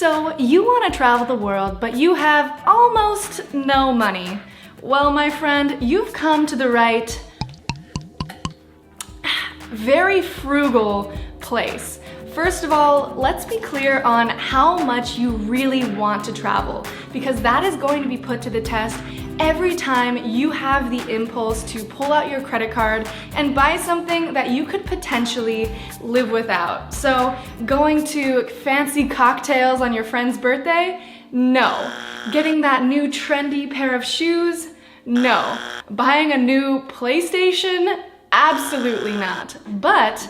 So you want to travel the world, but you have almost no money. Well, my friend, you've come to the right, very frugal place. First of all, let's be clear on how much you really want to travel, because that is going to be put to the test every time you have the impulse to pull out your credit card and buy something that you could potentially live without. So, going to fancy cocktails on your friend's birthday? No. Getting that new trendy pair of shoes? No. Buying a new PlayStation? Absolutely not. But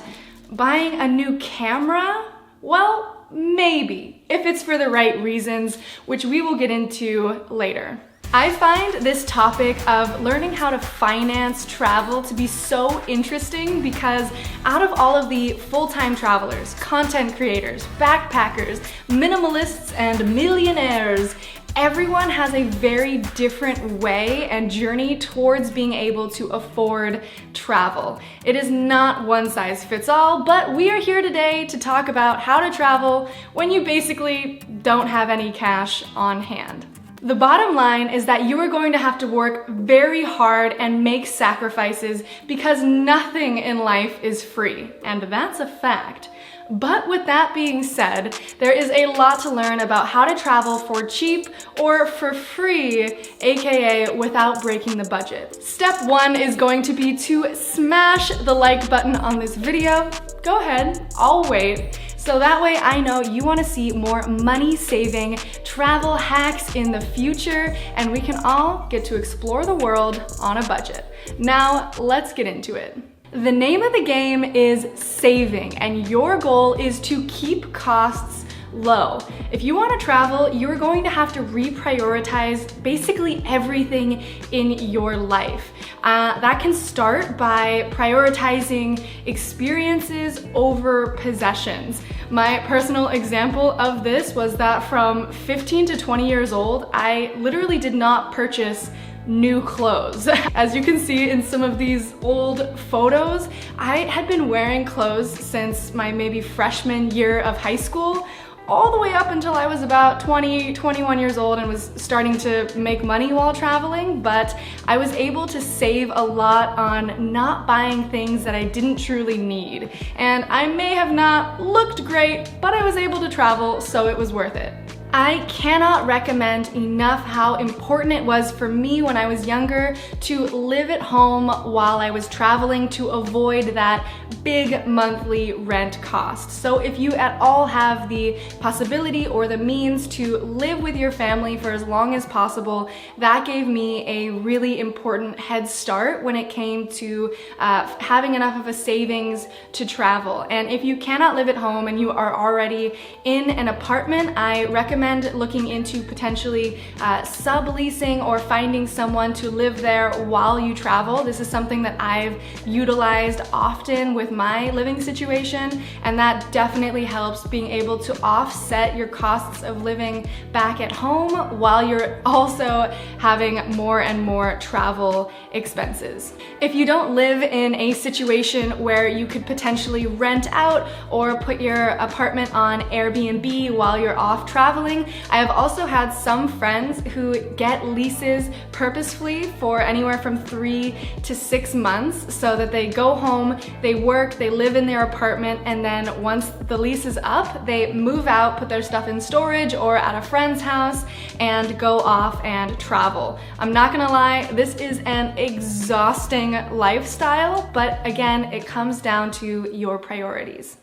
buying a new camera? Well, maybe, if it's for the right reasons, which we will get into later. I find this topic of learning how to finance travel to be so interesting because out of all of the full-time travelers, content creators, backpackers, minimalists, and millionaires, everyone has a very different way and journey towards being able to afford travel. It is not one size fits all, but we are here today to talk about how to travel when you basically don't have any cash on hand. The bottom line is that you are going to have to work very hard and make sacrifices because nothing in life is free, and that's a fact. But with that being said, there is a lot to learn about how to travel for cheap or for free, aka without breaking the budget. Step 1 is going to be to smash the like button on this video. Go ahead, I'll wait. So that way I know you want to see more money-saving travel hacks in the future and we can all get to explore the world on a budget. Now, let's get into it. The name of the game is saving, and your goal is to keep costs low. If you want to travel, you're going to have to reprioritize basically everything in your life. That can start by prioritizing experiences over possessions. My personal example of this was that from 15 to 20 years old, I literally did not purchase new clothes. As you can see in some of these old photos, I had been wearing clothes since my maybe freshman year of high school, all the way up until I was about 20, 21 years old and was starting to make money while traveling, but I was able to save a lot on not buying things that I didn't truly need. And I may have not looked great, but I was able to travel, so it was worth it. I cannot recommend enough how important it was for me when I was younger to live at home while I was traveling to avoid that big monthly rent cost. So if you at all have the possibility or the means to live with your family for as long as possible, that gave me a really important head start when it came to having enough of a savings to travel. And if you cannot live at home and you are already in an apartment, I recommend looking into potentially subleasing or finding someone to live there while you travel. This is something that I've utilized often with my living situation, and that definitely helps being able to offset your costs of living back at home while you're also having more and more travel expenses. If you don't live in a situation where you could potentially rent out or put your apartment on Airbnb while you're off traveling, I have also had some friends who get leases purposefully for anywhere from 3 to 6 months so that they go home, they work, they live in their apartment, and then once the lease is up, they move out, put their stuff in storage or at a friend's house, and go off and travel. I'm not gonna lie, this is an exhausting lifestyle, but again, it comes down to your priorities.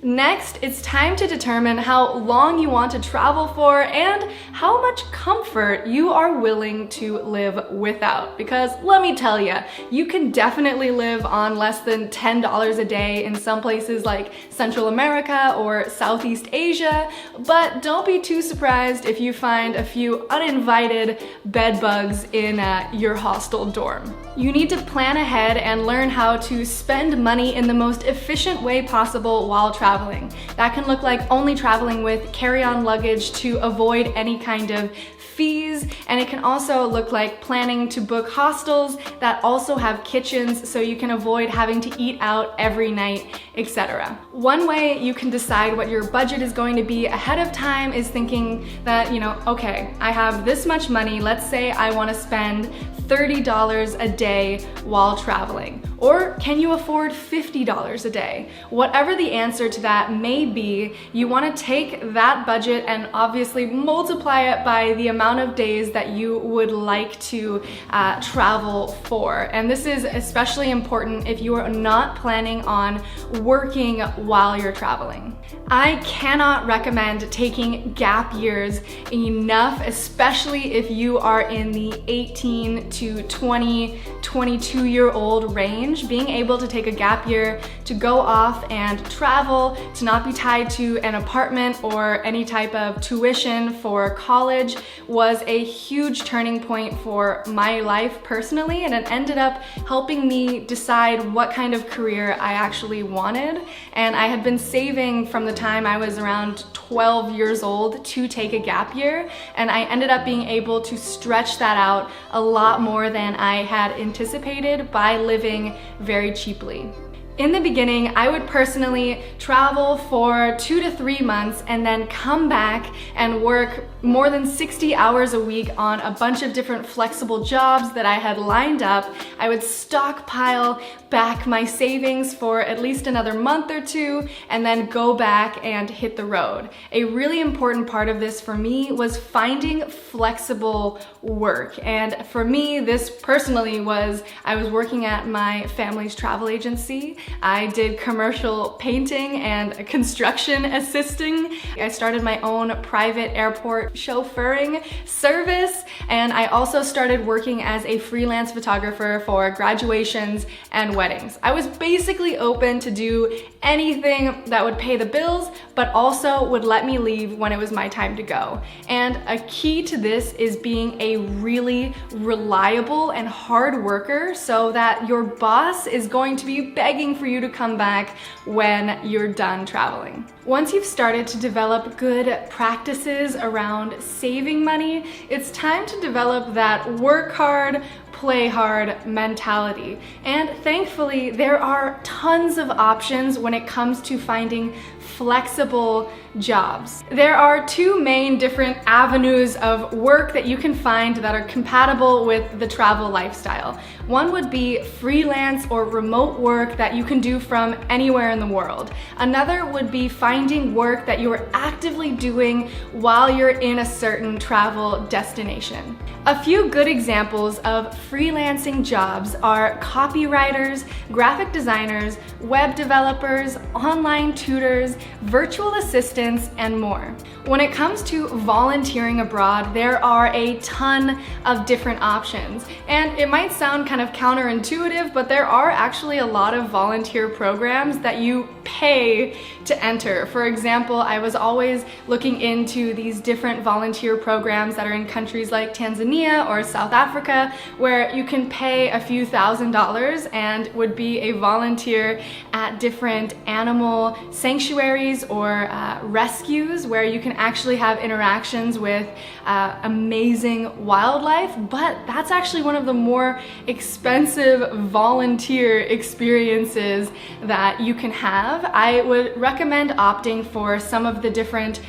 Next, it's time to determine how long you want to travel for and how much comfort you are willing to live without. Because let me tell you, you can definitely live on less than $10 a day in some places like Central America or Southeast Asia, but don't be too surprised if you find a few uninvited bed bugs in your hostel dorm. You need to plan ahead and learn how to spend money in the most efficient way possible while while traveling. That can look like only traveling with carry-on luggage to avoid any kind of fees, and it can also look like planning to book hostels that also have kitchens so you can avoid having to eat out every night, etc. One way you can decide what your budget is going to be ahead of time is thinking that, okay, I have this much money, let's say I want to spend $30 a day while traveling. Or can you afford $50 a day? Whatever the answer to that may be, you want to take that budget and obviously multiply it by the amount of days that you would like to travel for. And this is especially important if you are not planning on working while you're traveling. I cannot recommend taking gap years enough, especially if you are in the 18 to 20, 22-year-old range. Being able to take a gap year to go off and travel, to not be tied to an apartment or any type of tuition for college was a huge turning point for my life personally, and it ended up helping me decide what kind of career I actually wanted. And I had been saving from the time I was around 12 years old to take a gap year, and I ended up being able to stretch that out a lot more than I had anticipated by living very cheaply. In the beginning, I would personally travel for 2 to 3 months and then come back and work more than 60 hours a week on a bunch of different flexible jobs that I had lined up. I would stockpile back my savings for at least another month or two and then go back and hit the road. A really important part of this for me was finding flexible work. And for me, this personally was, I was working at my family's travel agency. I did commercial painting and construction assisting. I started my own private airport chauffeuring service, and I also started working as a freelance photographer for graduations and weddings. I was basically open to do anything that would pay the bills, but also would let me leave when it was my time to go. And a key to this is being a really reliable and hard worker so that your boss is going to be begging for you to come back when you're done traveling. Once you've started to develop good practices around saving money, it's time to develop that work hard, play hard mentality. And thankfully, there are tons of options when it comes to finding flexible jobs. There are two main different avenues of work that you can find that are compatible with the travel lifestyle. One would be freelance or remote work that you can do from anywhere in the world. Another would be finding work that you are actively doing while you're in a certain travel destination. A few good examples of freelancing jobs are copywriters, graphic designers, web developers, online tutors, virtual assistants, and more. When it comes to volunteering abroad, there are a ton of different options. And it might sound kind of counterintuitive, but there are actually a lot of volunteer programs that you pay to enter. For example, I was always looking into these different volunteer programs that are in countries like Tanzania or South Africa, where you can pay a few $1,000s and would be a volunteer at different animal sanctuaries or rescues, where you can actually have interactions with amazing wildlife. But that's actually one of the more expensive volunteer experiences that you can have. I would recommend opting for some of the different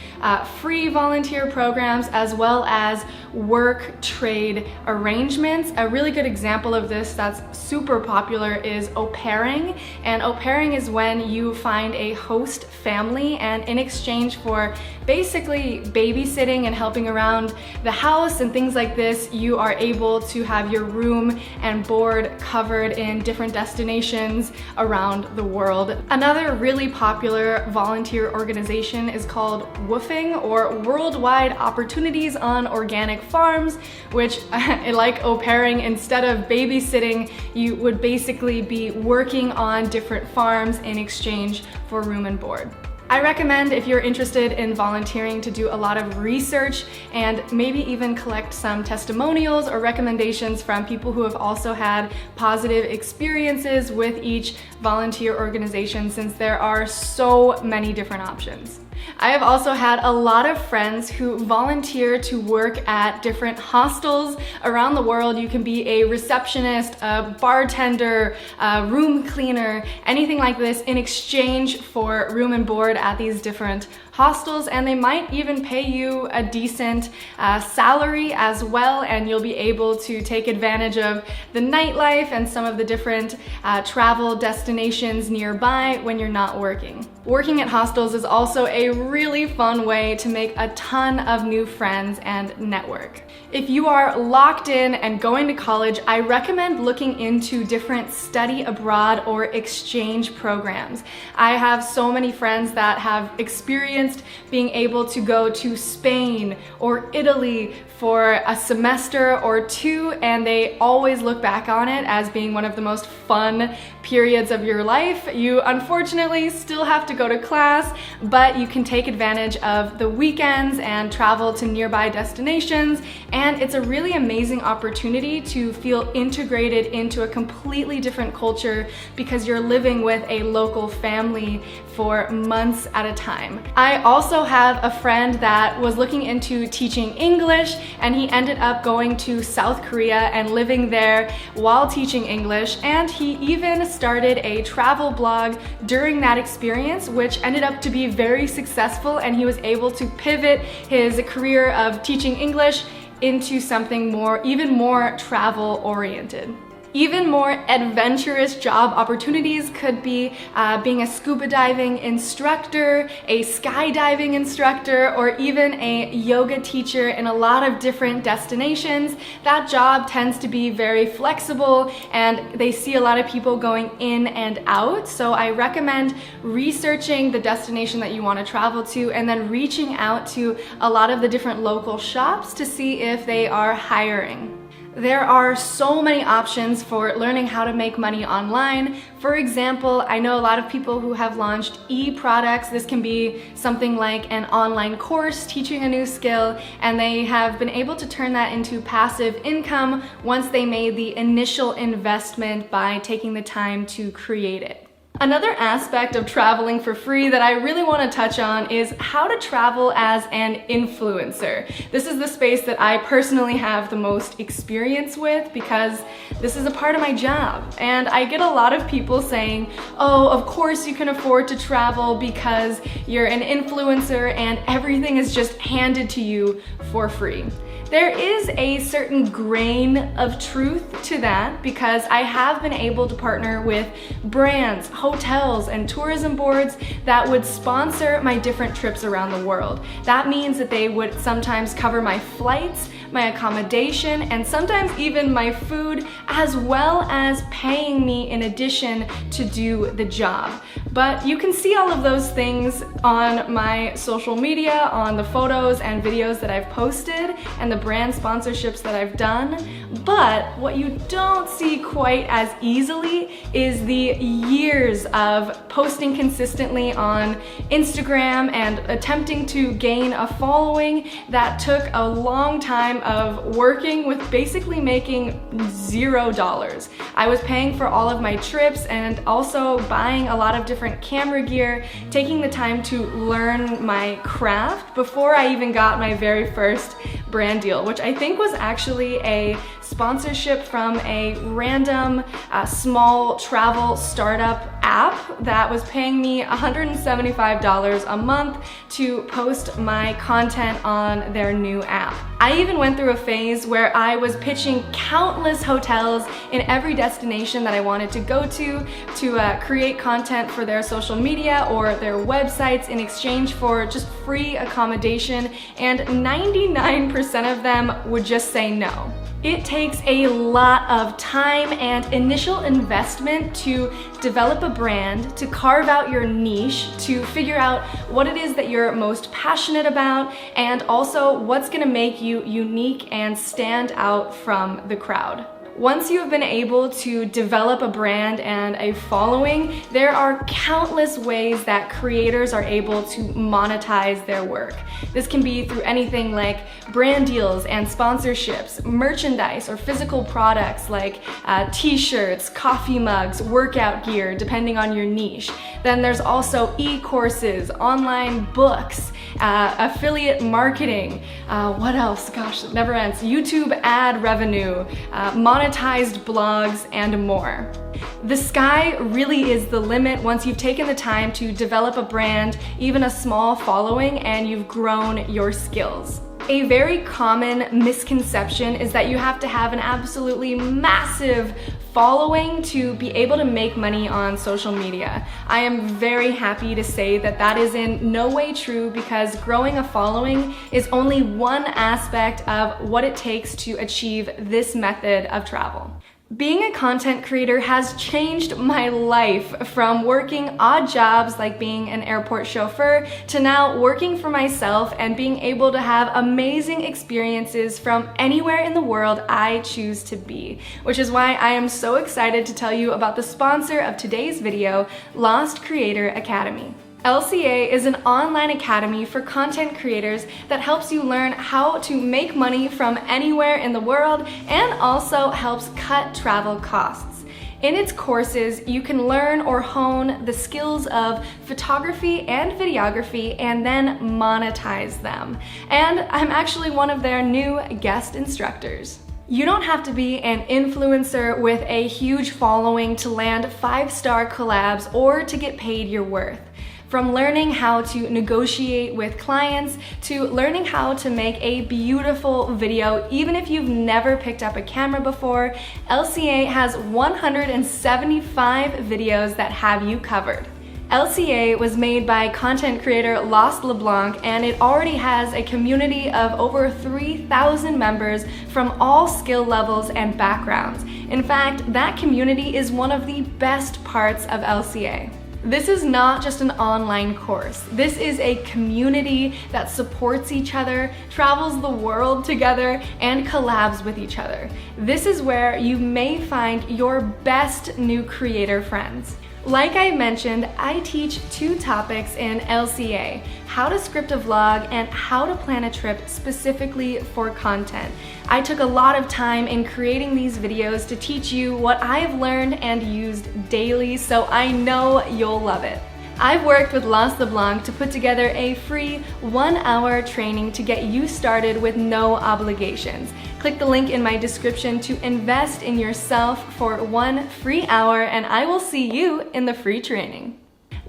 free volunteer programs, as well as work trade arrangements. A really good example of this that's super popular is au pairing. And au pairing is when you find a host family, and in exchange for basically babysitting and helping around the house and things like this, you are able to have your room and board covered in different destinations around the world. Another really popular volunteer organization is called WWOOFing, or Worldwide Opportunities on Organic Farms, which like au pairing, instead of babysitting, you would basically be working on different farms in exchange for room and board. I recommend, if you're interested in volunteering, to do a lot of research and maybe even collect some testimonials or recommendations from people who have also had positive experiences with each volunteer organization, since there are so many different options. I have also had a lot of friends who volunteer to work at different hostels around the world. You can be a receptionist, a bartender, a room cleaner, anything like this, in exchange for room and board at these different hostels, and they might even pay you a decent salary as well, and you'll be able to take advantage of the nightlife and some of the different travel destinations nearby when you're not working. Working at hostels is also a really fun way to make a ton of new friends and network. If you are locked in and going to college, I recommend looking into different study abroad or exchange programs. I have so many friends that have experienced being able to go to Spain or Italy for a semester or two, and they always look back on it as being one of the most fun periods of your life. You unfortunately still have to go to class, but you can take advantage of the weekends and travel to nearby destinations, and it's a really amazing opportunity to feel integrated into a completely different culture because you're living with a local family for months at a time. I also have a friend that was looking into teaching English, and he ended up going to South Korea and living there while teaching English, and he even started a travel blog during that experience, which ended up to be very successful, and he was able to pivot his career of teaching English into something even more travel oriented. Even more adventurous job opportunities could be being a scuba diving instructor, a skydiving instructor, or even a yoga teacher in a lot of different destinations. That job tends to be very flexible, and they see a lot of people going in and out. So I recommend researching the destination that you want to travel to and then reaching out to a lot of the different local shops to see if they are hiring. There are so many options for learning how to make money online. For example, I know a lot of people who have launched e-products. This can be something like an online course teaching a new skill, and they have been able to turn that into passive income once they made the initial investment by taking the time to create it. Another aspect of traveling for free that I really want to touch on is how to travel as an influencer. This is the space that I personally have the most experience with because this is a part of my job. And I get a lot of people saying, oh, of course you can afford to travel because you're an influencer and everything is just handed to you for free. There is a certain grain of truth to that because I have been able to partner with brands, hotels, and tourism boards that would sponsor my different trips around the world. That means that they would sometimes cover my flights, my accommodation, and sometimes even my food, as well as paying me in addition to do the job. But you can see all of those things on my social media, on the photos and videos that I've posted, and the brand sponsorships that I've done. But what you don't see quite as easily is the years of posting consistently on Instagram and attempting to gain a following that took a long time of working with basically making $0. I was paying for all of my trips and also buying a lot of different camera gear, taking the time to learn my craft before I even got my very first brand deal, which I think was actually a sponsorship from a random small travel startup app that was paying me $175 a month to post my content on their new app. I even went through a phase where I was pitching countless hotels in every destination that I wanted to go to create content for their social media or their websites in exchange for just free accommodation, and 99% of them would just say no. It takes a lot of time and initial investment to develop a brand, to carve out your niche, to figure out what it is that you're most passionate about, and also what's gonna make you unique and stand out from the crowd. Once you have been able to develop a brand and a following, there are countless ways that creators are able to monetize their work. This can be through anything like brand deals and sponsorships, merchandise or physical products like t-shirts, coffee mugs, workout gear, depending on your niche. Then there's also e-courses, online books, affiliate marketing, what else? Gosh, it never ends. YouTube ad revenue, monetized blogs, and more. The sky really is the limit once you've taken the time to develop a brand, even a small following, and you've grown your skills. A very common misconception is that you have to have an absolutely massive following to be able to make money on social media. I am very happy to say that that is in no way true, because growing a following is only one aspect of what it takes to achieve this method of travel. Being a content creator has changed my life, from working odd jobs like being an airport chauffeur to now working for myself and being able to have amazing experiences from anywhere in the world I choose to be. Which is why I am so excited to tell you about the sponsor of today's video, Lost Creator Academy. LCA is an online academy for content creators that helps you learn how to make money from anywhere in the world and also helps cut travel costs. In its courses, you can learn or hone the skills of photography and videography and then monetize them. And I'm actually one of their new guest instructors. You don't have to be an influencer with a huge following to land 5-star collabs or to get paid your worth. From learning how to negotiate with clients to learning how to make a beautiful video, even if you've never picked up a camera before, LCA has 175 videos that have you covered. LCA was made by content creator Lost LeBlanc, and it already has a community of over 3,000 members from all skill levels and backgrounds. In fact, that community is one of the best parts of LCA. This is not just an online course. This is a community that supports each other, travels the world together, and collabs with each other. This is where you may find your best new creator friends. Like I mentioned, I teach 2 topics in LCA: how to script a vlog and how to plan a trip specifically for content. I took a lot of time in creating these videos to teach you what I've learned and used daily, so I know you'll love it. I've worked with Lost LeBlanc to put together a free 1-hour training to get you started with no obligations. Click the link in my description to invest in yourself for 1 free hour, and I will see you in the free training.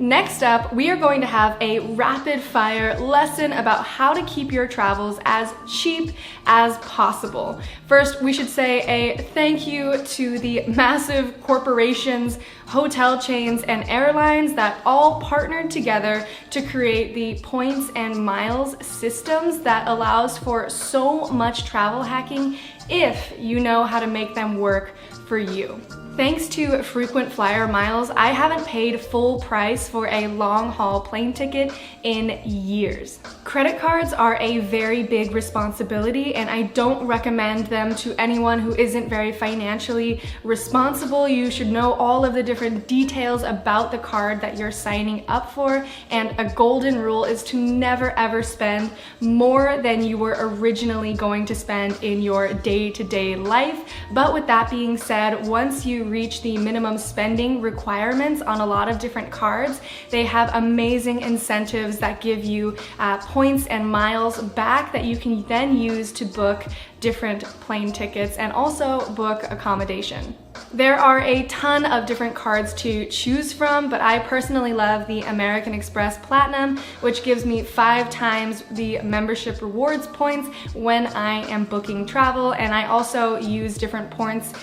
Next up, we are going to have a rapid fire lesson about how to keep your travels as cheap as possible. First, we should say a thank you to the massive corporations, hotel chains, and airlines that all partnered together to create the points and miles systems that allows for so much travel hacking if you know how to make them work for you. Thanks to frequent flyer miles, I haven't paid full price for a long haul plane ticket in years. Credit cards are a very big responsibility, and I don't recommend them to anyone who isn't very financially responsible. You should know all of the different details about the card that you're signing up for, and a golden rule is to never ever spend more than you were originally going to spend in your day-to-day life. But with that being said, once you reach the minimum spending requirements on a lot of different cards, they have amazing incentives that give you points and miles back that you can then use to book different plane tickets and also book accommodation. There are a ton of different cards to choose from, but I personally love the American Express Platinum, which gives me 5 times the membership rewards points when I am booking travel, and I also use different points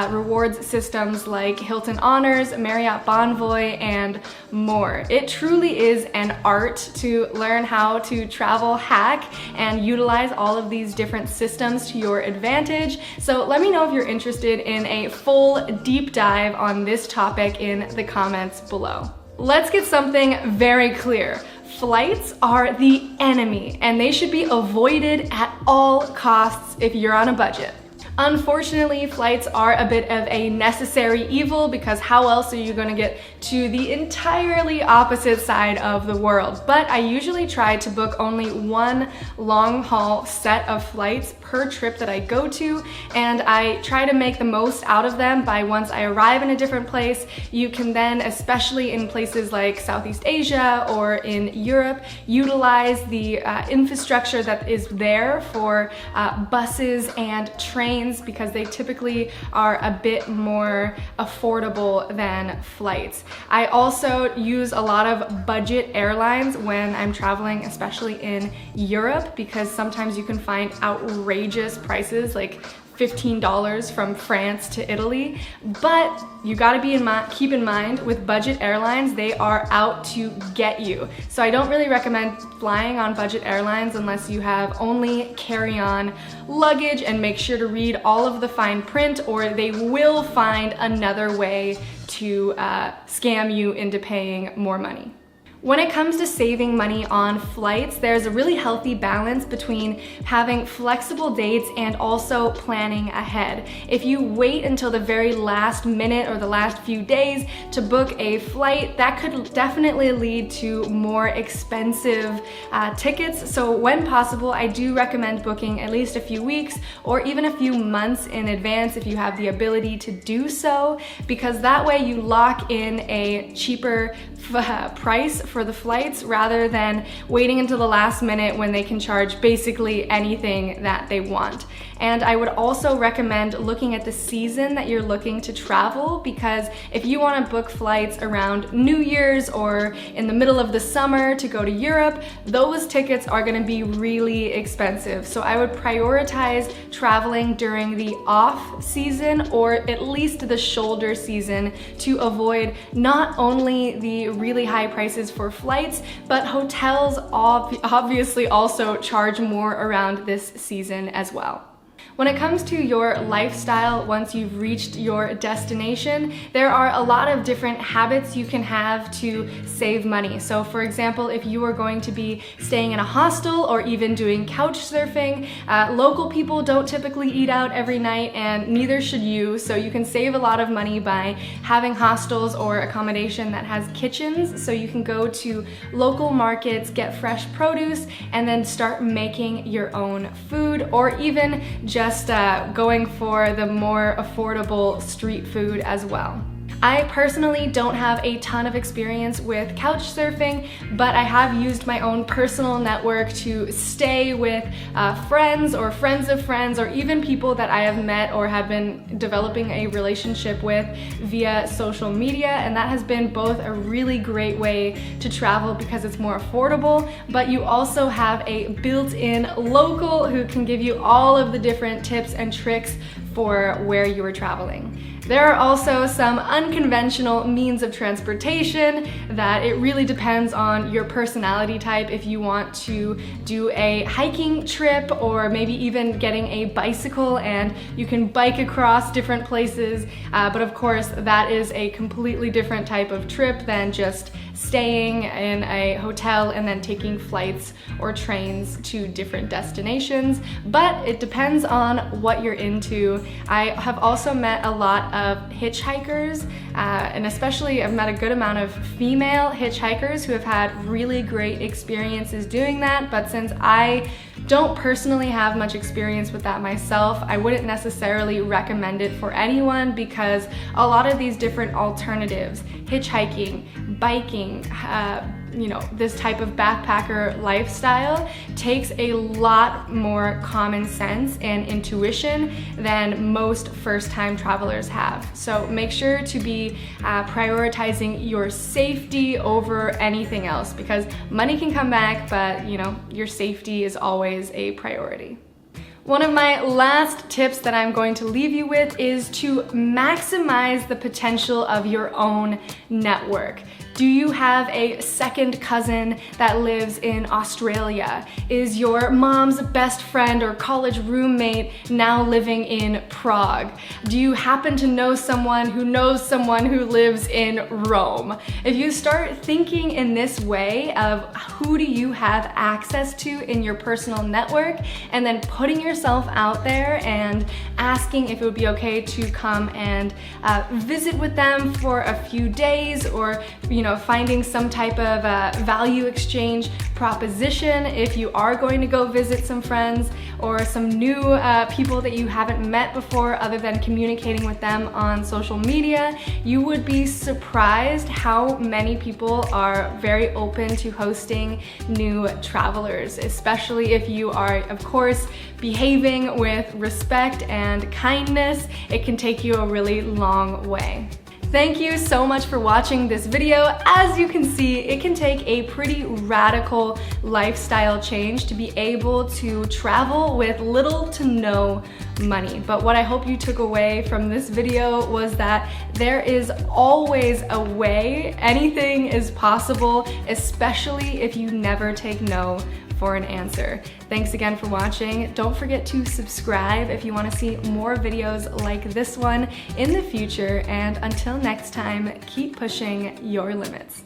rewards systems like Hilton Honors, Marriott Bonvoy, and more. It truly is an art to learn how to travel hack and utilize all of these different systems to your advantage. So let me know if you're interested in a full deep dive on this topic in the comments below. Let's get something very clear. Flights are the enemy, and they should be avoided at all costs if you're on a budget. Unfortunately, flights are a bit of a necessary evil because how else are you going to get to the entirely opposite side of the world? But I usually try to book only one long haul set of flights per trip that I go to, and I try to make the most out of them by once I arrive in a different place, you can then, especially in places like Southeast Asia or in Europe, utilize the infrastructure that is there for buses and trains because they typically are a bit more affordable than flights. I also use a lot of budget airlines when I'm traveling, especially in Europe, because sometimes you can find outrageous prices like $15 from France to Italy, but you gotta keep in mind with budget airlines, they are out to get you. So I don't really recommend flying on budget airlines unless you have only carry-on luggage, and make sure to read all of the fine print or they will find another way to scam you into paying more money. When it comes to saving money on flights, there's a really healthy balance between having flexible dates and also planning ahead. If you wait until the very last minute or the last few days to book a flight, that could definitely lead to more expensive tickets. So when possible, I do recommend booking at least a few weeks or even a few months in advance if you have the ability to do so, because that way you lock in a cheaper price for the flights rather than waiting until the last minute when they can charge basically anything that they want. And I would also recommend looking at the season that you're looking to travel, because if you want to book flights around New Year's or in the middle of the summer to go to Europe, those tickets are going to be really expensive. So I would prioritize traveling during the off season or at least the shoulder season to avoid not only the really high prices for flights, but hotels obviously also charge more around this season as well. When it comes to your lifestyle, once you've reached your destination, there are a lot of different habits you can have to save money. So for example, if you are going to be staying in a hostel or even doing couch surfing, local people don't typically eat out every night, and neither should you. So you can save a lot of money by having hostels or accommodation that has kitchens. So you can go to local markets, get fresh produce, and then start making your own food, or even just going for the more affordable street food as well. I personally don't have a ton of experience with couch surfing, but I have used my own personal network to stay with friends or friends of friends, or even people that I have met or have been developing a relationship with via social media, and that has been both a really great way to travel because it's more affordable, but you also have a built-in local who can give you all of the different tips and tricks for where you are traveling. There are also some unconventional means of transportation that it really depends on your personality type. If you want to do a hiking trip or maybe even getting a bicycle and you can bike across different places, but of course that is a completely different type of trip than just staying in a hotel and then taking flights or trains to different destinations. But it depends on what you're into. I have also met a lot of hitchhikers, and especially I've met a good amount of female hitchhikers who have had really great experiences doing that. But since I don't personally have much experience with that myself, I wouldn't necessarily recommend it for anyone, because a lot of these different alternatives, hitchhiking, biking, this type of backpacker lifestyle takes a lot more common sense and intuition than most first-time travelers have. So make sure to be prioritizing your safety over anything else, because money can come back, but your safety is always a priority. One of my last tips that I'm going to leave you with is to maximize the potential of your own network. Do you have a second cousin that lives in Australia? Is your mom's best friend or college roommate now living in Prague? Do you happen to know someone who knows someone who lives in Rome? If you start thinking in this way of who do you have access to in your personal network, and then putting yourself out there and asking if it would be okay to come and visit with them for a few days, or finding some type of value exchange proposition if you are going to go visit some friends or some new people that you haven't met before other than communicating with them on social media, you would be surprised how many people are very open to hosting new travelers, especially if you are, of course, behaving with respect and kindness. It can take you a really long way. Thank you so much for watching this video. As you can see, it can take a pretty radical lifestyle change to be able to travel with little to no money. But what I hope you took away from this video was that there is always a way. Anything is possible, especially if you never take no for an answer. Thanks again for watching. Don't forget to subscribe if you want to see more videos like this one in the future. And until next time, keep pushing your limits.